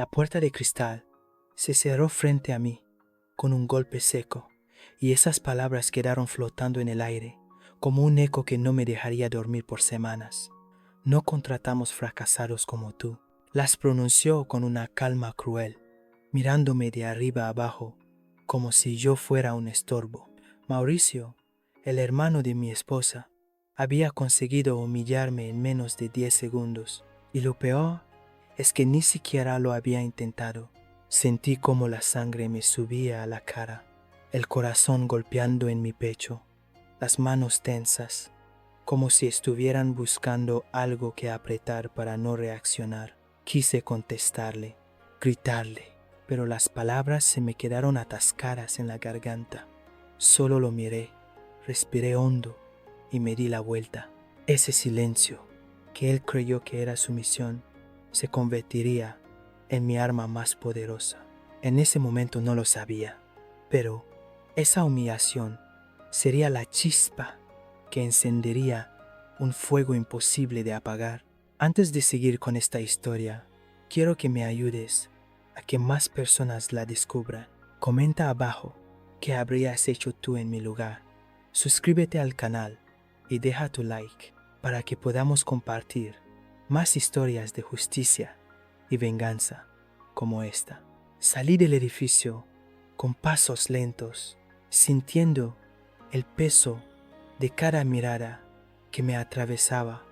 La puerta de cristal se cerró frente a mí con un golpe seco, y esas palabras quedaron flotando en el aire, como un eco que no me dejaría dormir por semanas. No contratamos fracasados como tú. Las pronunció con una calma cruel, mirándome de arriba abajo, como si yo fuera un estorbo. Mauricio, el hermano de mi esposa, había conseguido humillarme en menos de 10 segundos, y lo peor es que ni siquiera lo había intentado. Sentí como la sangre me subía a la cara, el corazón golpeando en mi pecho, las manos tensas, como si estuvieran buscando algo que apretar para no reaccionar. Quise contestarle, gritarle, pero las palabras se me quedaron atascadas en la garganta. Solo lo miré, respiré hondo y me di la vuelta. Ese silencio, que él creyó que era su misión, se convertiría en mi arma más poderosa. En ese momento no lo sabía, pero esa humillación sería la chispa que encendería un fuego imposible de apagar. Antes de seguir con esta historia, quiero que me ayudes a que más personas la descubran. Comenta abajo qué habrías hecho tú en mi lugar. Suscríbete al canal y deja tu like para que podamos compartir más historias de justicia y venganza como esta. Salí del edificio con pasos lentos, sintiendo el peso de cada mirada que me atravesaba,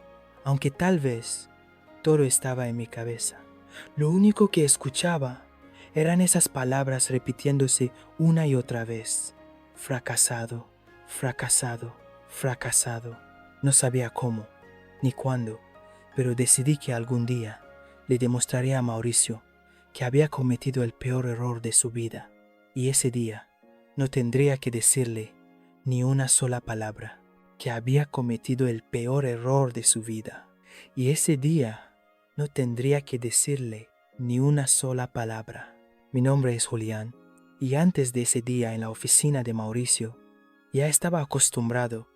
aunque tal vez todo estaba en mi cabeza. Lo único que escuchaba eran esas palabras repitiéndose una y otra vez. Fracasado, fracasado, fracasado. No sabía cómo, ni cuándo, pero decidí que algún día le demostraría a Mauricio que había cometido el peor error de su vida, y ese día no tendría que decirle ni una sola palabra, que había cometido el peor error de su vida, y ese día no tendría que decirle ni una sola palabra. Mi nombre es Julián, y antes de ese día en la oficina de Mauricio, ya estaba acostumbrado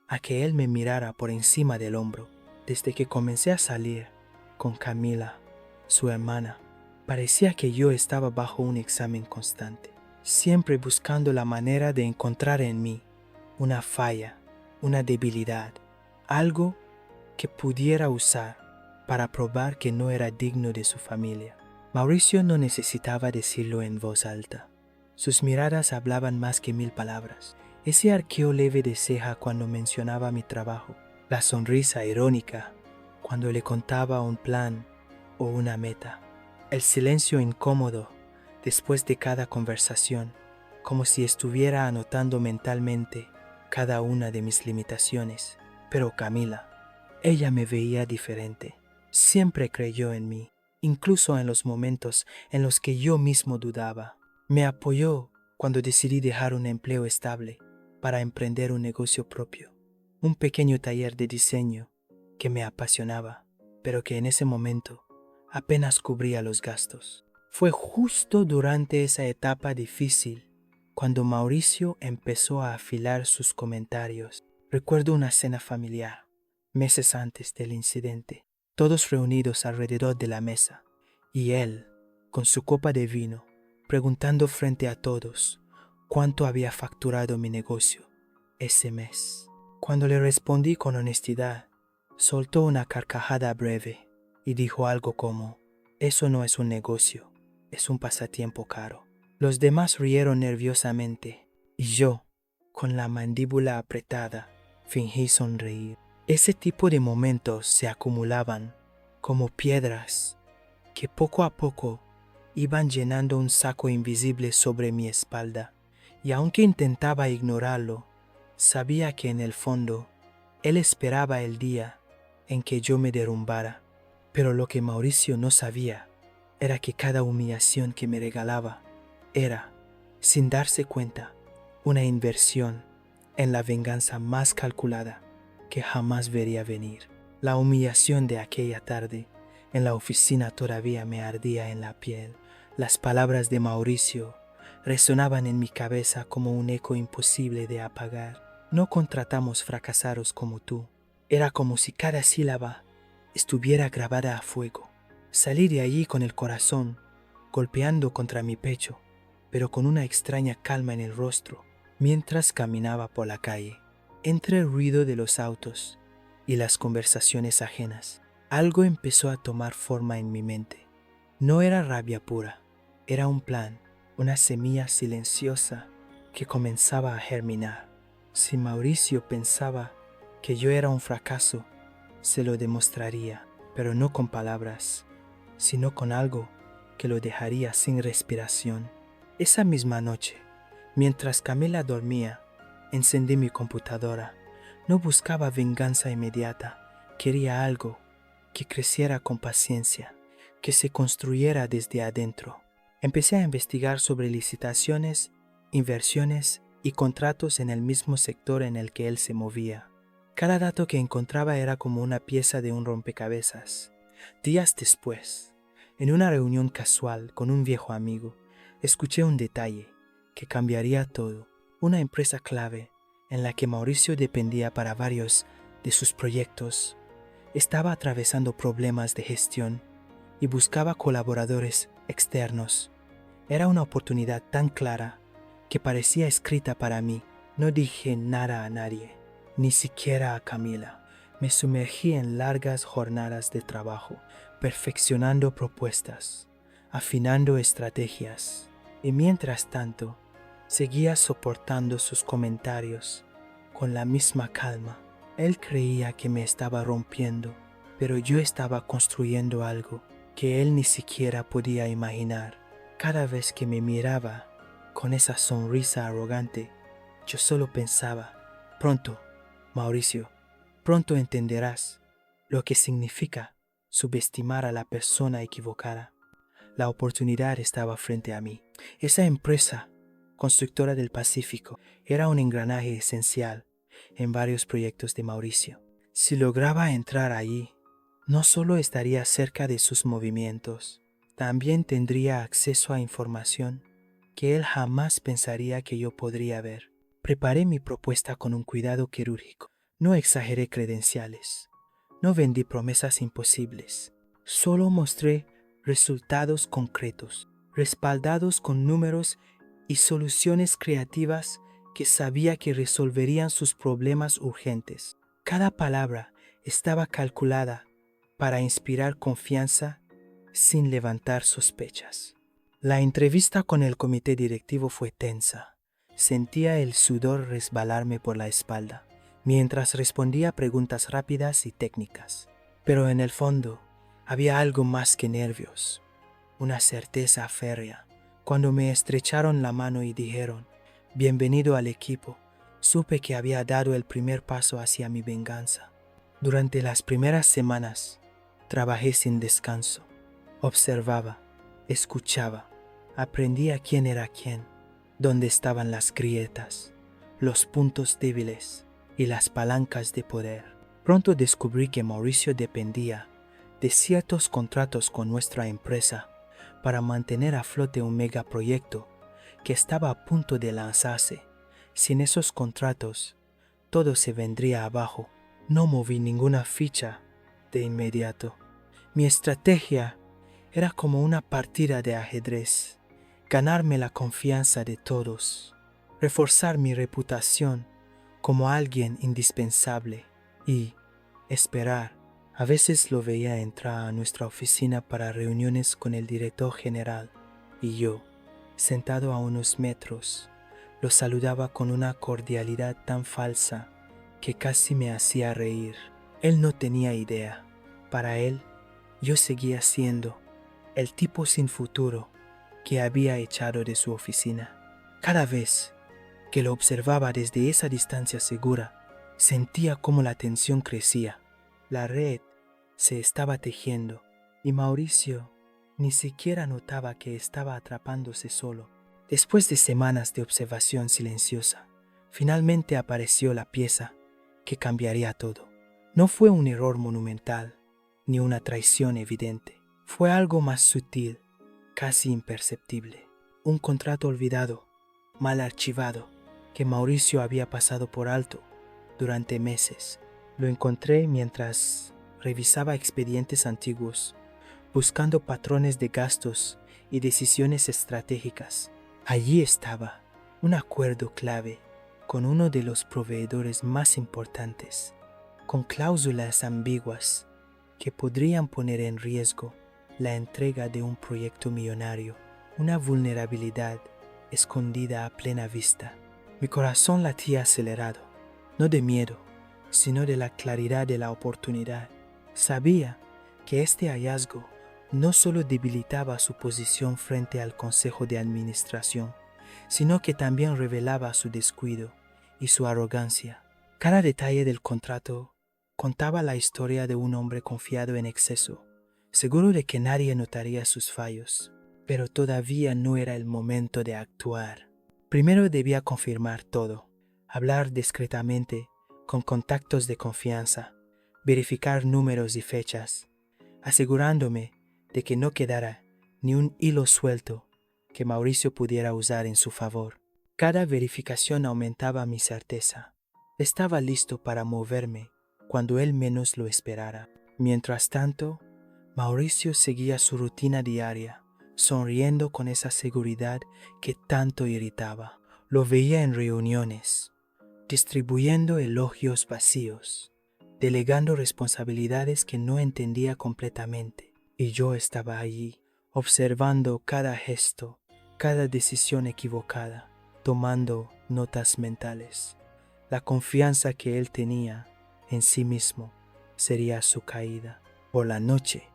a que él me mirara por encima del hombro. Desde que comencé a salir con Camila, su hermana, parecía que yo estaba bajo un examen constante, siempre buscando la manera de encontrar en mí una falla, una debilidad, algo que pudiera usar para probar que no era digno de su familia. Mauricio no necesitaba decirlo en voz alta. Sus miradas hablaban más que 1000 palabras. Ese arqueo leve de ceja cuando mencionaba mi trabajo, la sonrisa irónica cuando le contaba un plan o una meta, el silencio incómodo después de cada conversación, como si estuviera anotando mentalmente cada una de mis limitaciones. Pero Camila, ella me veía diferente. Siempre creyó en mí, incluso en los momentos en los que yo mismo dudaba. Me apoyó cuando decidí dejar un empleo estable para emprender un negocio propio, un pequeño taller de diseño que me apasionaba, pero que en ese momento apenas cubría los gastos. Fue justo durante esa etapa difícil cuando Mauricio empezó a afilar sus comentarios. Recuerdo una cena familiar, meses antes del incidente, todos reunidos alrededor de la mesa, y él, con su copa de vino, preguntando frente a todos cuánto había facturado mi negocio ese mes. Cuando le respondí con honestidad, soltó una carcajada breve y dijo algo como: «Eso no es un negocio, es un pasatiempo caro». Los demás rieron nerviosamente y yo, con la mandíbula apretada, fingí sonreír. Ese tipo de momentos se acumulaban como piedras que poco a poco iban llenando un saco invisible sobre mi espalda, y aunque intentaba ignorarlo, sabía que en el fondo él esperaba el día en que yo me derrumbara. Pero lo que Mauricio no sabía era que cada humillación que me regalaba era, sin darse cuenta, una inversión en la venganza más calculada que jamás vería venir. La humillación de aquella tarde en la oficina todavía me ardía en la piel. Las palabras de Mauricio resonaban en mi cabeza como un eco imposible de apagar. No contratamos fracasados como tú. Era como si cada sílaba estuviera grabada a fuego. Salí de allí con el corazón golpeando contra mi pecho, pero con una extraña calma en el rostro, mientras caminaba por la calle. Entre el ruido de los autos y las conversaciones ajenas, algo empezó a tomar forma en mi mente. No era rabia pura, era un plan, una semilla silenciosa que comenzaba a germinar. Si Mauricio pensaba que yo era un fracaso, se lo demostraría, pero no con palabras, sino con algo que lo dejaría sin respiración. Esa misma noche, mientras Camila dormía, encendí mi computadora. No buscaba venganza inmediata, quería algo que creciera con paciencia, que se construyera desde adentro. Empecé a investigar sobre licitaciones, inversiones y contratos en el mismo sector en el que él se movía. Cada dato que encontraba era como una pieza de un rompecabezas. Días después, en una reunión casual con un viejo amigo, escuché un detalle que cambiaría todo. Una empresa clave en la que Mauricio dependía para varios de sus proyectos estaba atravesando problemas de gestión y buscaba colaboradores externos. Era una oportunidad tan clara que parecía escrita para mí. No dije nada a nadie, ni siquiera a Camila. Me sumergí en largas jornadas de trabajo, perfeccionando propuestas, afinando estrategias, y mientras tanto, seguía soportando sus comentarios con la misma calma. Él creía que me estaba rompiendo, pero yo estaba construyendo algo que él ni siquiera podía imaginar. Cada vez que me miraba con esa sonrisa arrogante, yo solo pensaba, pronto, Mauricio, pronto entenderás lo que significa subestimar a la persona equivocada. La oportunidad estaba frente a mí. Esa empresa, constructora del Pacífico, era un engranaje esencial en varios proyectos de Mauricio. Si lograba entrar allí, no solo estaría cerca de sus movimientos, también tendría acceso a información que él jamás pensaría que yo podría ver. Preparé mi propuesta con un cuidado quirúrgico. No exageré credenciales. No vendí promesas imposibles. Solo mostré resultados concretos, respaldados con números y soluciones creativas que sabía que resolverían sus problemas urgentes. Cada palabra estaba calculada para inspirar confianza sin levantar sospechas. La entrevista con el comité directivo fue tensa. Sentía el sudor resbalarme por la espalda mientras respondía preguntas rápidas y técnicas. Pero en el fondo había algo más que nervios, una certeza férrea. Cuando me estrecharon la mano y dijeron, bienvenido al equipo, supe que había dado el primer paso hacia mi venganza. Durante las primeras semanas, trabajé sin descanso. Observaba, escuchaba, aprendía quién era quién, dónde estaban las grietas, los puntos débiles y las palancas de poder. Pronto descubrí que Mauricio dependía de ciertos contratos con nuestra empresa para mantener a flote un megaproyecto que estaba a punto de lanzarse. Sin esos contratos, todo se vendría abajo. No moví ninguna ficha de inmediato. Mi estrategia era como una partida de ajedrez. Ganarme la confianza de todos, reforzar mi reputación como alguien indispensable y esperar. A veces lo veía entrar a nuestra oficina para reuniones con el director general y yo, sentado a unos metros, lo saludaba con una cordialidad tan falsa que casi me hacía reír. Él no tenía idea. Para él, yo seguía siendo el tipo sin futuro que había echado de su oficina. Cada vez que lo observaba desde esa distancia segura, sentía cómo la tensión crecía. La red se estaba tejiendo y Mauricio ni siquiera notaba que estaba atrapándose solo. Después de semanas de observación silenciosa, finalmente apareció la pieza que cambiaría todo. No fue un error monumental, ni una traición evidente. Fue algo más sutil, casi imperceptible. Un contrato olvidado, mal archivado, que Mauricio había pasado por alto durante meses. Lo encontré mientras revisaba expedientes antiguos, buscando patrones de gastos y decisiones estratégicas. Allí estaba un acuerdo clave con uno de los proveedores más importantes, con cláusulas ambiguas que podrían poner en riesgo la entrega de un proyecto millonario, una vulnerabilidad escondida a plena vista. Mi corazón latía acelerado, no de miedo, sino de la claridad de la oportunidad. Sabía que este hallazgo no solo debilitaba su posición frente al Consejo de Administración, sino que también revelaba su descuido y su arrogancia. Cada detalle del contrato contaba la historia de un hombre confiado en exceso, seguro de que nadie notaría sus fallos. Pero todavía no era el momento de actuar. Primero debía confirmar todo, hablar discretamente con contactos de confianza, verificar números y fechas, asegurándome de que no quedara ni un hilo suelto que Mauricio pudiera usar en su favor. Cada verificación aumentaba mi certeza. Estaba listo para moverme cuando él menos lo esperara. Mientras tanto, Mauricio seguía su rutina diaria, sonriendo con esa seguridad que tanto irritaba. Lo veía en reuniones, distribuyendo elogios vacíos, delegando responsabilidades que no entendía completamente. Y yo estaba allí, observando cada gesto, cada decisión equivocada, tomando notas mentales. La confianza que él tenía en sí mismo sería su caída. Por la noche,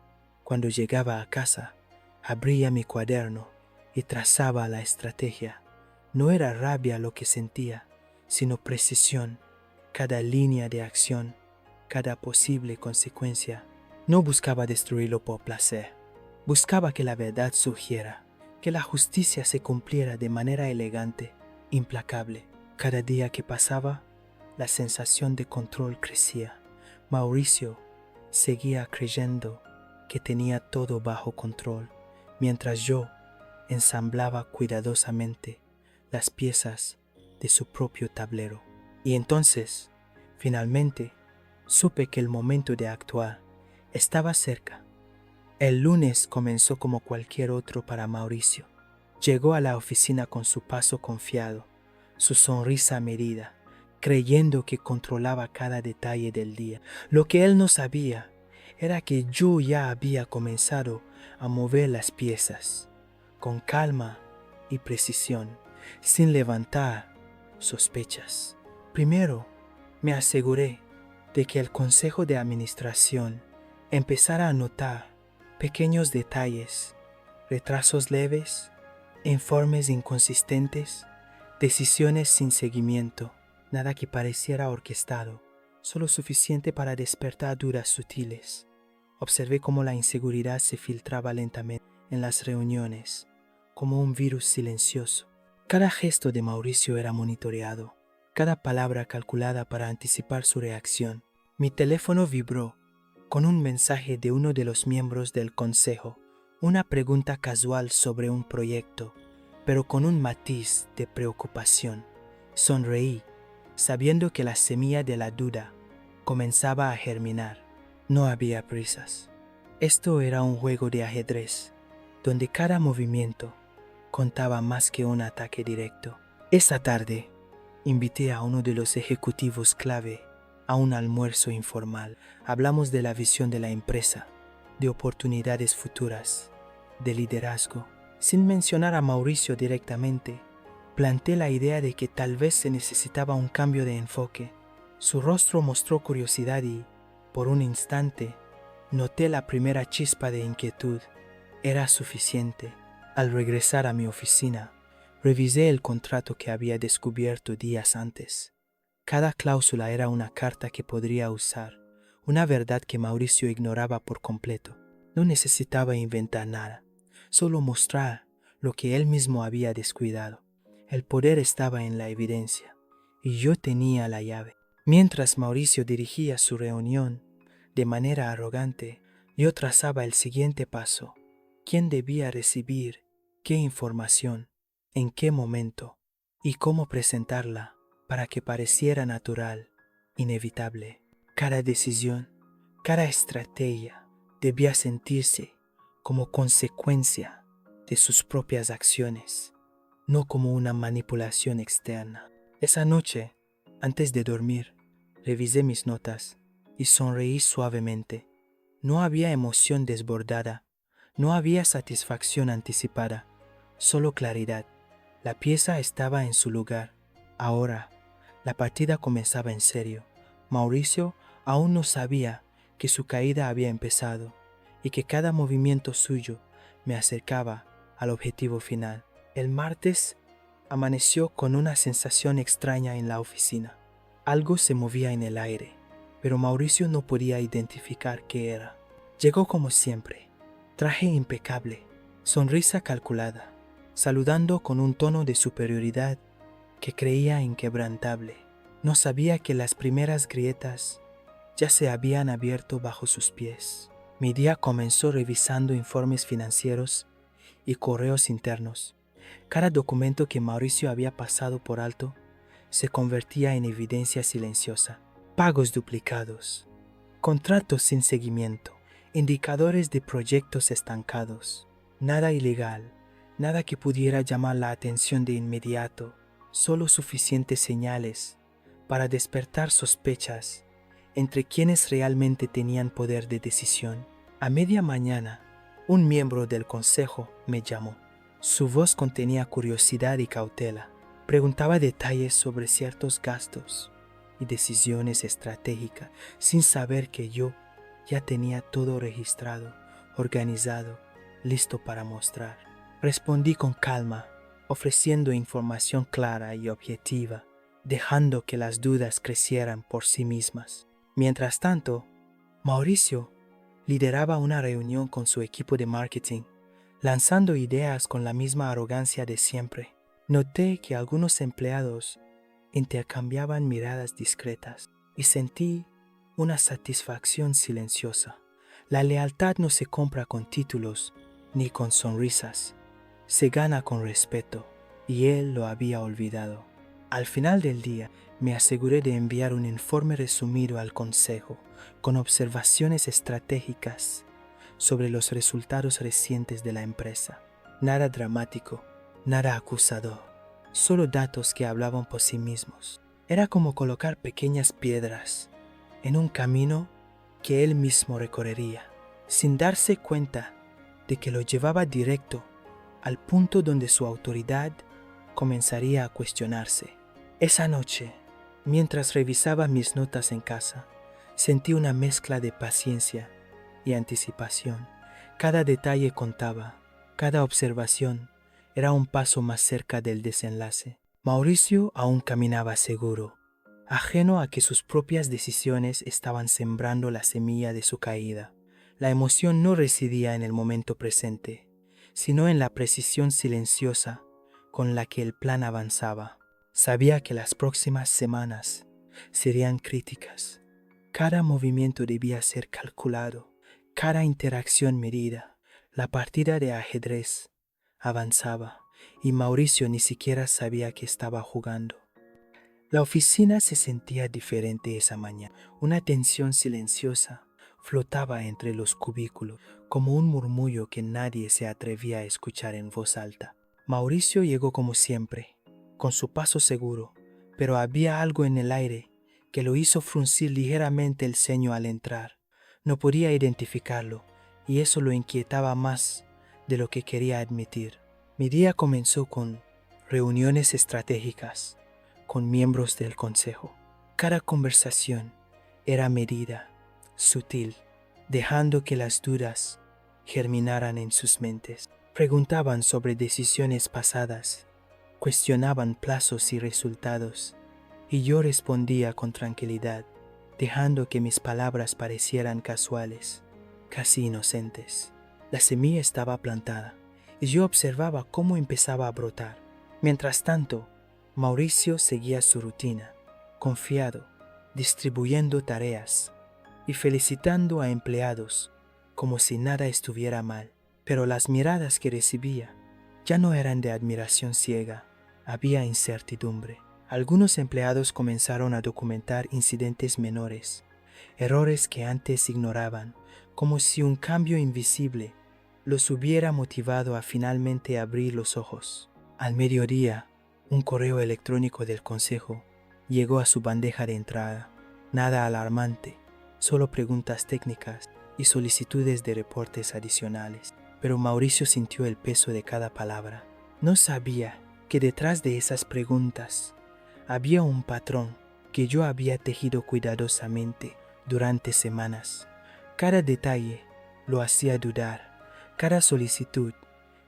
cuando llegaba a casa, abría mi cuaderno y trazaba la estrategia. No era rabia lo que sentía, sino precisión. Cada línea de acción, cada posible consecuencia. No buscaba destruirlo por placer. Buscaba que la verdad surgiera, que la justicia se cumpliera de manera elegante, implacable. Cada día que pasaba, la sensación de control crecía. Mauricio seguía creyendo que tenía todo bajo control, mientras yo ensamblaba cuidadosamente las piezas de su propio tablero. Y entonces, finalmente, supe que el momento de actuar estaba cerca. El lunes comenzó como cualquier otro para Mauricio. Llegó a la oficina con su paso confiado, su sonrisa medida, creyendo que controlaba cada detalle del día. Lo que él no sabía era que yo ya había comenzado a mover las piezas, con calma y precisión, sin levantar sospechas. Primero, me aseguré de que el Consejo de Administración empezara a notar pequeños detalles, retrasos leves, informes inconsistentes, decisiones sin seguimiento, nada que pareciera orquestado, solo suficiente para despertar dudas sutiles. Observé cómo la inseguridad se filtraba lentamente en las reuniones, como un virus silencioso. Cada gesto de Mauricio era monitoreado, cada palabra calculada para anticipar su reacción. Mi teléfono vibró con un mensaje de uno de los miembros del consejo, una pregunta casual sobre un proyecto, pero con un matiz de preocupación. Sonreí, sabiendo que la semilla de la duda comenzaba a germinar. No había prisas. Esto era un juego de ajedrez, donde cada movimiento contaba más que un ataque directo. Esa tarde, invité a uno de los ejecutivos clave a un almuerzo informal. Hablamos de la visión de la empresa, de oportunidades futuras, de liderazgo. Sin mencionar a Mauricio directamente, planteé la idea de que tal vez se necesitaba un cambio de enfoque. Su rostro mostró curiosidad y, por un instante, noté la primera chispa de inquietud. Era suficiente. Al regresar a mi oficina, revisé el contrato que había descubierto días antes. Cada cláusula era una carta que podría usar, una verdad que Mauricio ignoraba por completo. No necesitaba inventar nada, solo mostrar lo que él mismo había descuidado. El poder estaba en la evidencia, y yo tenía la llave. Mientras Mauricio dirigía su reunión de manera arrogante, yo trazaba el siguiente paso. ¿Quién debía recibir qué información, en qué momento y cómo presentarla para que pareciera natural, inevitable? Cada decisión, cada estrategia debía sentirse como consecuencia de sus propias acciones, no como una manipulación externa. Esa noche, antes de dormir, revisé mis notas y sonreí suavemente. No había emoción desbordada, no había satisfacción anticipada, solo claridad. La pieza estaba en su lugar. Ahora, la partida comenzaba en serio. Mauricio aún no sabía que su caída había empezado y que cada movimiento suyo me acercaba al objetivo final. El martes amaneció con una sensación extraña en la oficina. Algo se movía en el aire, pero Mauricio no podía identificar qué era. Llegó como siempre, traje impecable, sonrisa calculada, saludando con un tono de superioridad que creía inquebrantable. No sabía que las primeras grietas ya se habían abierto bajo sus pies. Mi día comenzó revisando informes financieros y correos internos. Cada documento que Mauricio había pasado por alto se convertía en evidencia silenciosa. Pagos duplicados, contratos sin seguimiento, indicadores de proyectos estancados. Nada ilegal, nada que pudiera llamar la atención de inmediato, solo suficientes señales para despertar sospechas entre quienes realmente tenían poder de decisión. A media mañana, un miembro del consejo me llamó. Su voz contenía curiosidad y cautela. Preguntaba detalles sobre ciertos gastos y decisiones estratégicas, sin saber que yo ya tenía todo registrado, organizado, listo para mostrar. Respondí con calma, ofreciendo información clara y objetiva, dejando que las dudas crecieran por sí mismas. Mientras tanto, Mauricio lideraba una reunión con su equipo de marketing, lanzando ideas con la misma arrogancia de siempre. Noté que algunos empleados intercambiaban miradas discretas y sentí una satisfacción silenciosa. La lealtad no se compra con títulos ni con sonrisas, se gana con respeto, y él lo había olvidado. Al final del día, me aseguré de enviar un informe resumido al consejo, con observaciones estratégicas sobre los resultados recientes de la empresa. Nada dramático, nada acusador, solo datos que hablaban por sí mismos. Era como colocar pequeñas piedras en un camino que él mismo recorrería, sin darse cuenta de que lo llevaba directo al punto donde su autoridad comenzaría a cuestionarse. Esa noche, mientras revisaba mis notas en casa, sentí una mezcla de paciencia y anticipación. Cada detalle contaba, cada observación era un paso más cerca del desenlace. Mauricio aún caminaba seguro, ajeno a que sus propias decisiones estaban sembrando la semilla de su caída. La emoción no residía en el momento presente, sino en la precisión silenciosa con la que el plan avanzaba. Sabía que las próximas semanas serían críticas. Cada movimiento debía ser calculado, cada interacción medida. La partida de ajedrez avanzaba y Mauricio ni siquiera sabía que estaba jugando. La oficina se sentía diferente esa mañana. Una tensión silenciosa flotaba entre los cubículos, como un murmullo que nadie se atrevía a escuchar en voz alta. Mauricio llegó como siempre, con su paso seguro, pero había algo en el aire que lo hizo fruncir ligeramente el ceño al entrar. No podía identificarlo, y eso lo inquietaba más de lo que quería admitir. Mi día comenzó con reuniones estratégicas con miembros del consejo. Cada conversación era medida, sutil, dejando que las dudas germinaran en sus mentes. Preguntaban sobre decisiones pasadas, cuestionaban plazos y resultados, y yo respondía con tranquilidad, dejando que mis palabras parecieran casuales, casi inocentes. La semilla estaba plantada, y yo observaba cómo empezaba a brotar. Mientras tanto, Mauricio seguía su rutina, confiado, distribuyendo tareas y felicitando a empleados como si nada estuviera mal. Pero las miradas que recibía ya no eran de admiración ciega, había incertidumbre. Algunos empleados comenzaron a documentar incidentes menores, errores que antes ignoraban, como si un cambio invisible los hubiera motivado a finalmente abrir los ojos. Al mediodía, un correo electrónico del consejo llegó a su bandeja de entrada. Nada alarmante, solo preguntas técnicas y solicitudes de reportes adicionales. Pero Mauricio sintió el peso de cada palabra. No sabía que detrás de esas preguntas había un patrón que yo había tejido cuidadosamente durante semanas. Cada detalle lo hacía dudar. Cada solicitud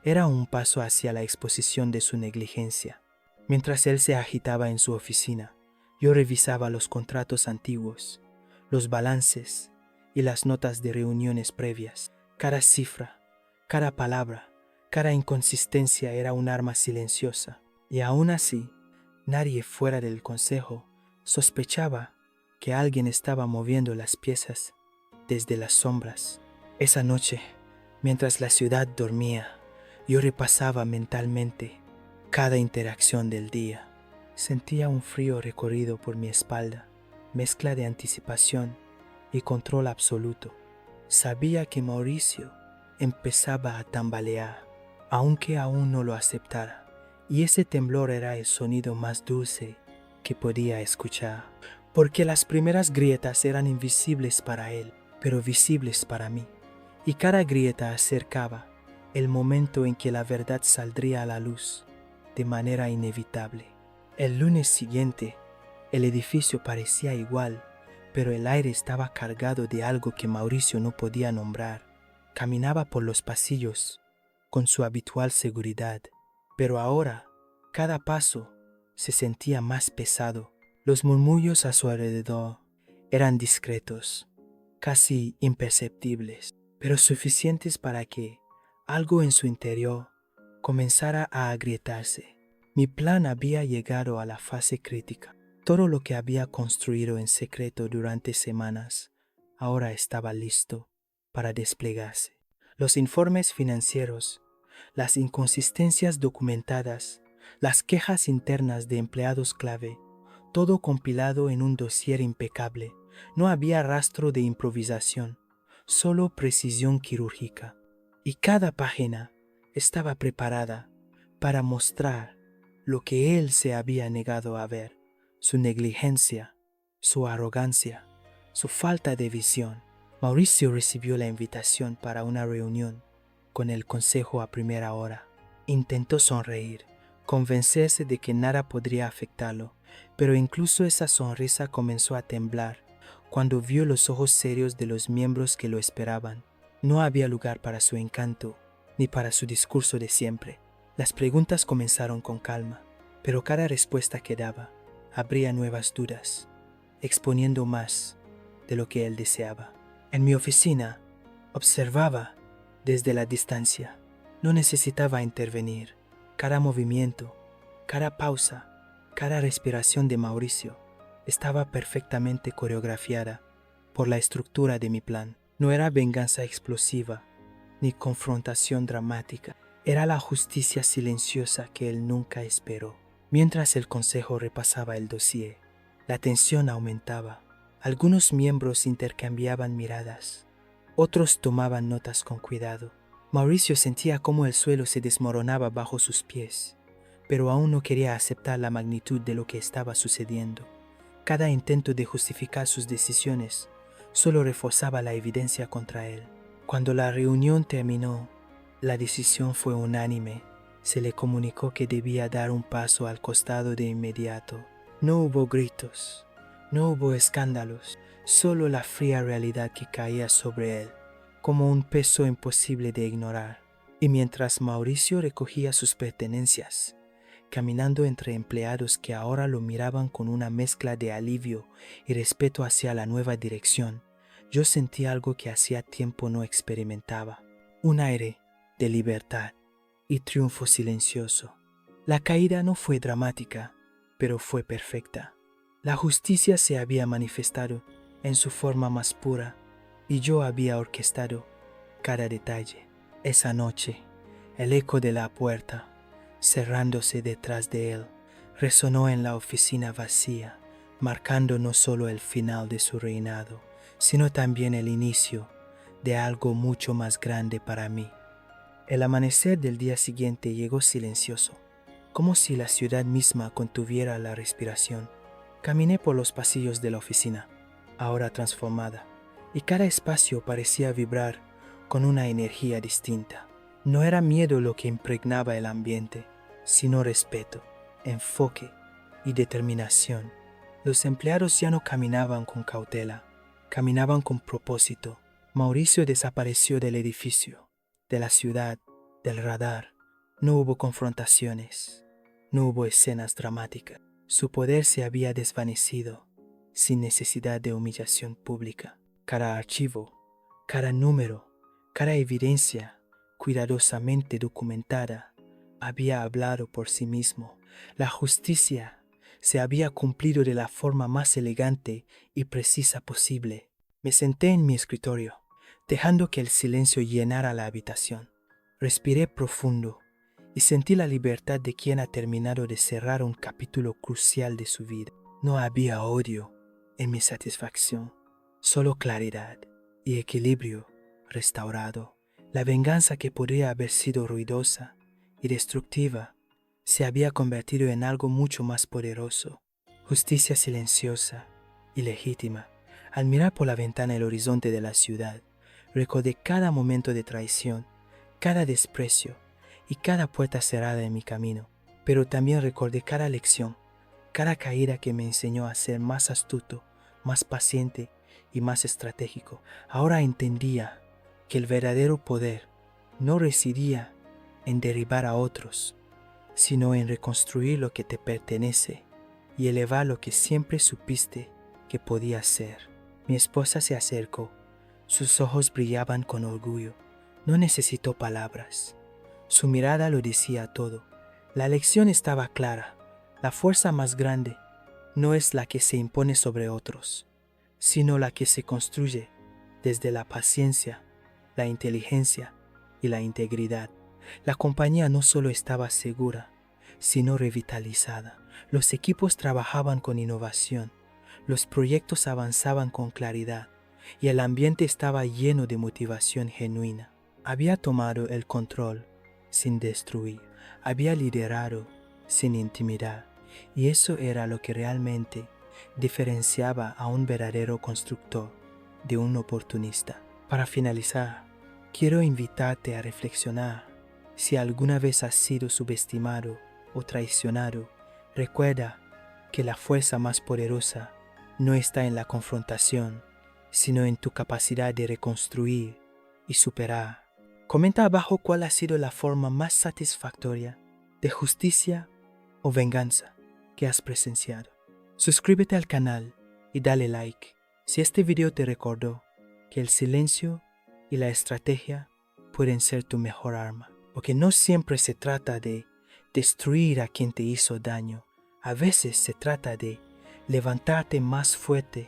era un paso hacia la exposición de su negligencia. Mientras él se agitaba en su oficina, yo revisaba los contratos antiguos, los balances y las notas de reuniones previas. Cada cifra, cada palabra, cada inconsistencia era un arma silenciosa. Y aún así, nadie fuera del consejo sospechaba que alguien estaba moviendo las piezas desde las sombras. Esa noche, mientras la ciudad dormía, yo repasaba mentalmente cada interacción del día. Sentía un frío recorrido por mi espalda, mezcla de anticipación y control absoluto. Sabía que Mauricio empezaba a tambalear, aunque aún no lo aceptara, y ese temblor era el sonido más dulce que podía escuchar, porque las primeras grietas eran invisibles para él, pero visibles para mí, y cada grieta acercaba el momento en que la verdad saldría a la luz de manera inevitable. El lunes siguiente, el edificio parecía igual, pero el aire estaba cargado de algo que Mauricio no podía nombrar. Caminaba por los pasillos con su habitual seguridad, pero ahora cada paso se sentía más pesado. Los murmullos a su alrededor eran discretos, casi imperceptibles, pero suficientes para que algo en su interior comenzara a agrietarse. Mi plan había llegado a la fase crítica. Todo lo que había construido en secreto durante semanas ahora estaba listo para desplegarse. Los informes financieros, las inconsistencias documentadas, las quejas internas de empleados clave, todo compilado en un dossier impecable. No había rastro de improvisación, solo precisión quirúrgica. Y cada página estaba preparada para mostrar lo que él se había negado a ver: su negligencia, su arrogancia, su falta de visión. Mauricio recibió la invitación para una reunión con el consejo a primera hora. Intentó sonreír, convencerse de que nada podría afectarlo, pero incluso esa sonrisa comenzó a temblar cuando vio los ojos serios de los miembros que lo esperaban. No había lugar para su encanto ni para su discurso de siempre. Las preguntas comenzaron con calma, pero cada respuesta que daba abría nuevas dudas, exponiendo más de lo que él deseaba. En mi oficina, observaba desde la distancia. No necesitaba intervenir. Cada movimiento, cada pausa, cada respiración de Mauricio estaba perfectamente coreografiada por la estructura de mi plan. No era venganza explosiva, ni confrontación dramática. Era la justicia silenciosa que él nunca esperó. Mientras el consejo repasaba el dossier, la tensión aumentaba. Algunos miembros intercambiaban miradas, otros tomaban notas con cuidado. Mauricio sentía cómo el suelo se desmoronaba bajo sus pies, pero aún no quería aceptar la magnitud de lo que estaba sucediendo. Cada intento de justificar sus decisiones solo reforzaba la evidencia contra él. Cuando la reunión terminó, la decisión fue unánime. Se le comunicó que debía dar un paso al costado de inmediato. No hubo gritos, no hubo escándalos, solo la fría realidad que caía sobre él, como un peso imposible de ignorar. Y mientras Mauricio recogía sus pertenencias, caminando entre empleados que ahora lo miraban con una mezcla de alivio y respeto hacia la nueva dirección, yo sentí algo que hacía tiempo no experimentaba: un aire de libertad y triunfo silencioso. La caída no fue dramática, pero fue perfecta. La justicia se había manifestado en su forma más pura, y yo había orquestado cada detalle. Esa noche, el eco de la puerta, cerrándose detrás de él, resonó en la oficina vacía, marcando no solo el final de su reinado, sino también el inicio de algo mucho más grande para mí. El amanecer del día siguiente llegó silencioso, como si la ciudad misma contuviera la respiración. Caminé por los pasillos de la oficina, ahora transformada, y cada espacio parecía vibrar con una energía distinta. No era miedo lo que impregnaba el ambiente, sino respeto, enfoque y determinación. Los empleados ya no caminaban con cautela, caminaban con propósito. Mauricio desapareció del edificio, de la ciudad, del radar. No hubo confrontaciones, no hubo escenas dramáticas. Su poder se había desvanecido, sin necesidad de humillación pública. Cada archivo, cada número, cada evidencia cuidadosamente documentada había hablado por sí mismo. La justicia se había cumplido de la forma más elegante y precisa posible. Me senté en mi escritorio, dejando que el silencio llenara la habitación. Respiré profundo y sentí la libertad de quien ha terminado de cerrar un capítulo crucial de su vida. No había odio en mi satisfacción, solo claridad y equilibrio restaurado. La venganza, que podría haber sido ruidosa y destructiva, se había convertido en algo mucho más poderoso. Justicia silenciosa y legítima. Al mirar por la ventana el horizonte de la ciudad, recordé cada momento de traición, cada desprecio y cada puerta cerrada en mi camino. Pero también recordé cada lección, cada caída que me enseñó a ser más astuto, más paciente y más estratégico. Ahora entendía que el verdadero poder no residía en derribar a otros, sino en reconstruir lo que te pertenece y elevar lo que siempre supiste que podía ser. Mi esposa se acercó. Sus ojos brillaban con orgullo. No necesitó palabras. Su mirada lo decía todo. La lección estaba clara. La fuerza más grande no es la que se impone sobre otros, sino la que se construye desde la paciencia, la inteligencia y la integridad. La compañía no solo estaba segura, sino revitalizada. Los equipos trabajaban con innovación, los proyectos avanzaban con claridad y el ambiente estaba lleno de motivación genuina. Había tomado el control sin destruir, había liderado sin intimidar, y eso era lo que realmente diferenciaba a un verdadero constructor de un oportunista. Para finalizar, quiero invitarte a reflexionar. Si alguna vez has sido subestimado o traicionado, recuerda que la fuerza más poderosa no está en la confrontación, sino en tu capacidad de reconstruir y superar. Comenta abajo cuál ha sido la forma más satisfactoria de justicia o venganza que has presenciado. Suscríbete al canal y dale like si este video te recordó que el silencio y la estrategia pueden ser tu mejor arma. Porque no siempre se trata de destruir a quien te hizo daño. A veces se trata de levantarte más fuerte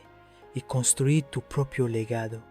y construir tu propio legado.